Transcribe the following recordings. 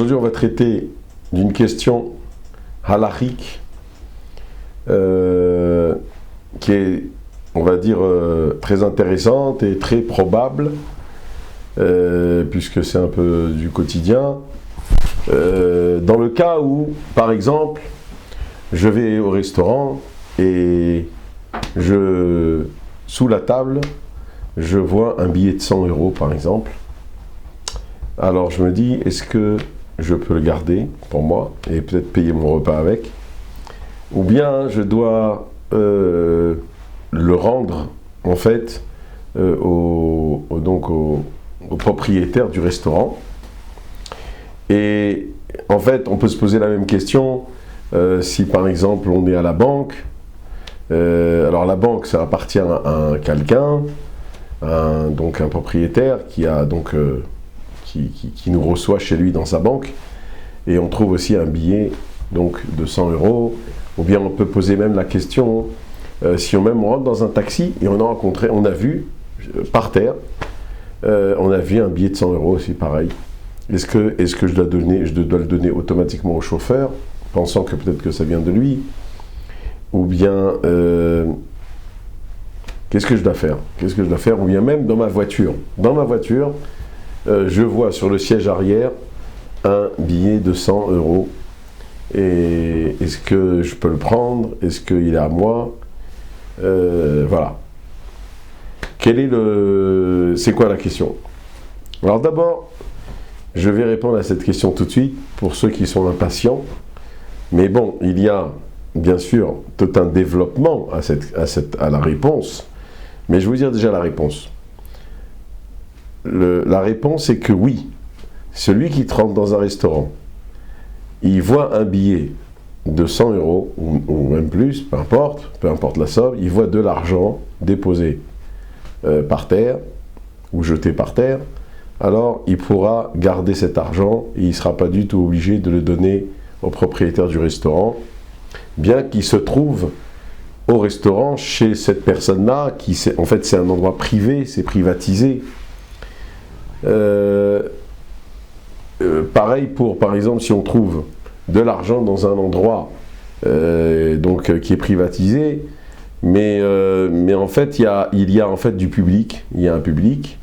aujourd'hui, on va traiter d'une question halachique qui est, on va dire, très intéressante et très probable, puisque c'est un peu du quotidien. Dans le cas où, par exemple, je vais au restaurant et sous la table, je vois un billet de 100 €, par exemple. Alors je me dis, est-ce que je peux le garder pour moi et peut-être payer mon repas avec, ou bien je dois le rendre en fait au propriétaire du restaurant. Et en fait, on peut se poser la même question si par exemple on est à la banque. Alors la banque, ça appartient à quelqu'un, donc un propriétaire qui a donc qui nous reçoit chez lui dans sa banque, et on trouve aussi un billet donc de 100 €. Ou bien on peut poser même la question si on rentre dans un taxi et on a vu par terre, on a vu un billet de 100 € aussi, pareil. Est-ce que je dois le donner automatiquement au chauffeur, pensant que peut-être que ça vient de lui, ou bien qu'est-ce que je dois faire? Ou bien même dans ma voiture. Dans ma voiture, je vois sur le siège arrière un billet de 100 €. Et est-ce que je peux le prendre? Est-ce qu'il est à moi? Voilà. C'est quoi la question? Alors d'abord, je vais répondre à cette question tout de suite pour ceux qui sont impatients. Mais bon, il y a bien sûr tout un développement à la réponse. Mais je vais vous dire déjà la réponse. La réponse est que oui, celui qui rentre dans un restaurant, il voit un billet de 100 € ou même plus, peu importe la somme, il voit de l'argent déposé par terre ou jeté par terre, alors il pourra garder cet argent et il ne sera pas du tout obligé de le donner au propriétaire du restaurant, bien qu'il se trouve au restaurant chez cette personne-là, en fait c'est un endroit privé, c'est privatisé. Pareil par exemple, si on trouve de l'argent dans un endroit qui est privatisé, mais en fait il y a en fait du public, il y a un public,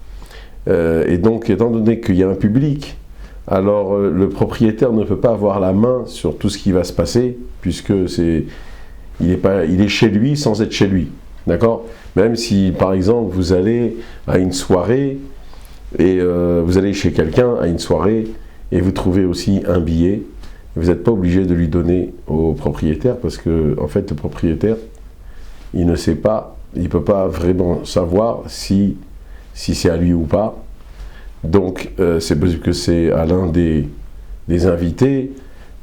et donc étant donné qu'il y a un public, alors le propriétaire ne peut pas avoir la main sur tout ce qui va se passer, puisque il est chez lui sans être chez lui, d'accord? Même si par exemple vous allez à une soirée, et vous allez chez quelqu'un à une soirée et vous trouvez aussi un billet, vous n'êtes pas obligé de lui donner au propriétaire, parce que en fait le propriétaire, il ne sait pas, il ne peut pas vraiment savoir si c'est à lui ou pas. Donc c'est possible que c'est à l'un des invités.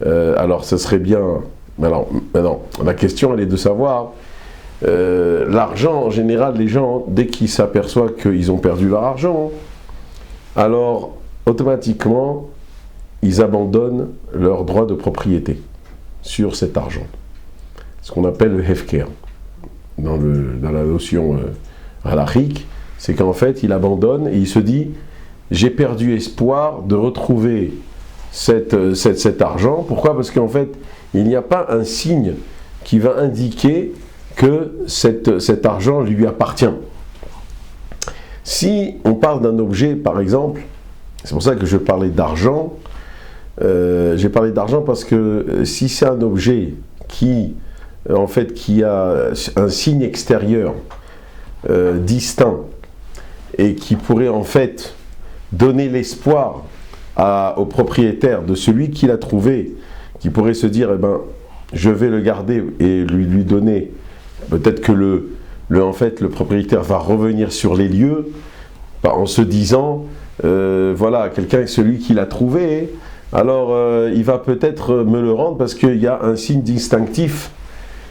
Alors ce serait bien, maintenant la question elle est de savoir, l'argent en général, les gens dès qu'ils s'aperçoivent qu'ils ont perdu leur argent, alors automatiquement ils abandonnent leur droit de propriété sur cet argent, ce qu'on appelle le hefker dans la notion halachique. C'est qu'en fait il abandonne et il se dit, j'ai perdu espoir de retrouver cet argent. Pourquoi? Parce qu'en fait il n'y a pas un signe qui va indiquer que cet argent lui appartient. Si on parle d'un objet, par exemple, c'est pour ça que je parlais d'argent, j'ai parlé d'argent parce que si c'est un objet qui a un signe extérieur distinct et qui pourrait en fait donner l'espoir au propriétaire de celui qui l'a trouvé, qui pourrait se dire, eh ben, je vais le garder et lui donner, peut-être que le propriétaire va revenir sur les lieux en se disant, voilà, quelqu'un est celui qui l'a trouvé, alors il va peut-être me le rendre parce qu'il y a un signe distinctif,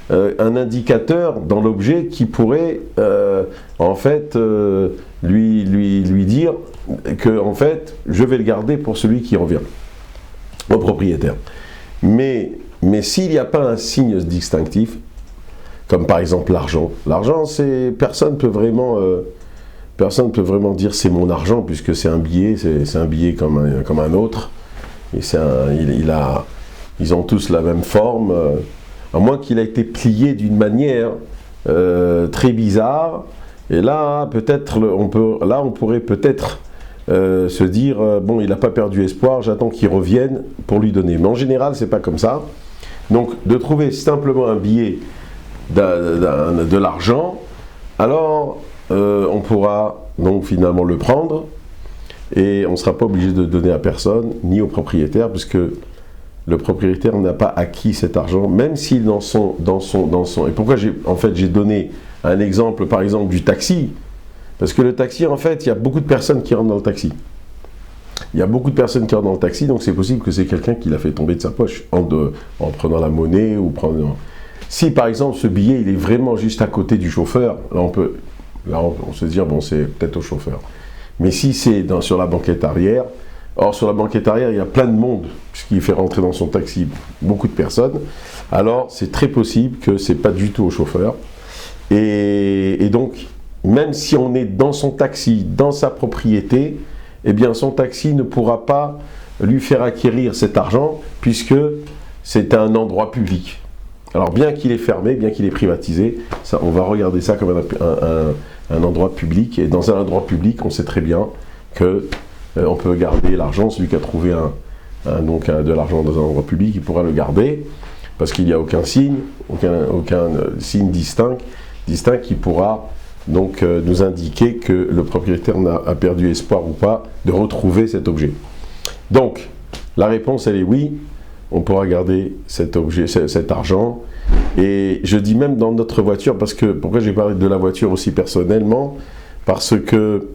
un indicateur dans l'objet qui pourrait en fait lui dire que en fait je vais le garder pour celui qui revient au propriétaire. Mais s'il n'y a pas un signe distinctif, comme par exemple l'argent, personne ne peut vraiment dire c'est mon argent, puisque c'est un billet, comme un autre. Et ils ont tous la même forme, à moins qu'il ait été plié d'une manière très bizarre. Et là, peut-être, on pourrait peut-être se dire, bon, il n'a pas perdu espoir, j'attends qu'il revienne pour lui donner. Mais en général, c'est pas comme ça. Donc, de trouver simplement un billet de l'argent, alors on pourra donc finalement le prendre et on ne sera pas obligé de donner à personne, ni au propriétaire, puisque le propriétaire n'a pas acquis cet argent, même s'il dans son... Et pourquoi j'ai donné un exemple, par exemple, du taxi? Parce que le taxi, en fait, il y a beaucoup de personnes qui rentrent dans le taxi. Il y a beaucoup de personnes qui rentrent dans le taxi, donc c'est possible que c'est quelqu'un qui l'a fait tomber de sa poche en prenant la monnaie ou prenant... Si, par exemple, ce billet, il est vraiment juste à côté du chauffeur, là, on se dit, bon, c'est peut-être au chauffeur. Mais si c'est sur la banquette arrière, or, sur la banquette arrière, il y a plein de monde, puisqu'il fait rentrer dans son taxi beaucoup de personnes. Alors, c'est très possible que ce n'est pas du tout au chauffeur. Et donc, même si on est dans son taxi, dans sa propriété, eh bien, son taxi ne pourra pas lui faire acquérir cet argent, puisque c'est un endroit public. Alors, bien qu'il est fermé, bien qu'il est privatisé, ça, on va regarder ça comme un endroit public. Et dans un endroit public, on sait très bien que on peut garder l'argent. Celui qui a trouvé de l'argent dans un endroit public, il pourra le garder parce qu'il n'y a aucun signe, aucun signe distinct qui pourra donc nous indiquer que le propriétaire a perdu espoir ou pas de retrouver cet objet. Donc, la réponse, elle est oui, on pourra garder cet objet, cet argent. Et je dis même dans notre voiture, parce que, pourquoi j'ai parlé de la voiture aussi personnellement? Parce que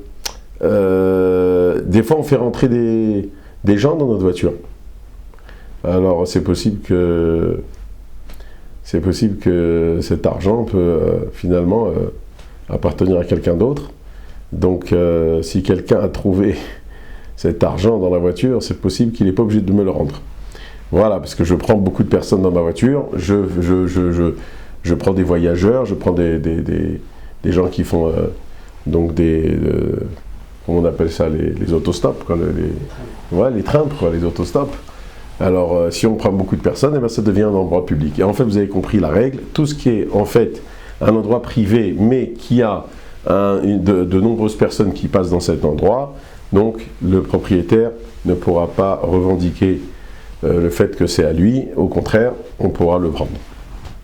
des fois on fait rentrer des gens dans notre voiture. Alors c'est possible que cet argent peut finalement appartenir à quelqu'un d'autre. Donc si quelqu'un a trouvé cet argent dans la voiture, c'est possible qu'il n'est pas obligé de me le rendre. Voilà, parce que je prends beaucoup de personnes dans ma voiture, je prends des voyageurs, je prends des gens qui font donc comment on appelle ça, les autostops, quoi, les trains, quoi, les autostops. Alors, si on prend beaucoup de personnes, eh bien, ça devient un endroit public. Et en fait, vous avez compris la règle, tout ce qui est en fait un endroit privé, mais qui a de nombreuses personnes qui passent dans cet endroit, donc le propriétaire ne pourra pas revendiquer le fait que c'est à lui, au contraire, on pourra le prendre.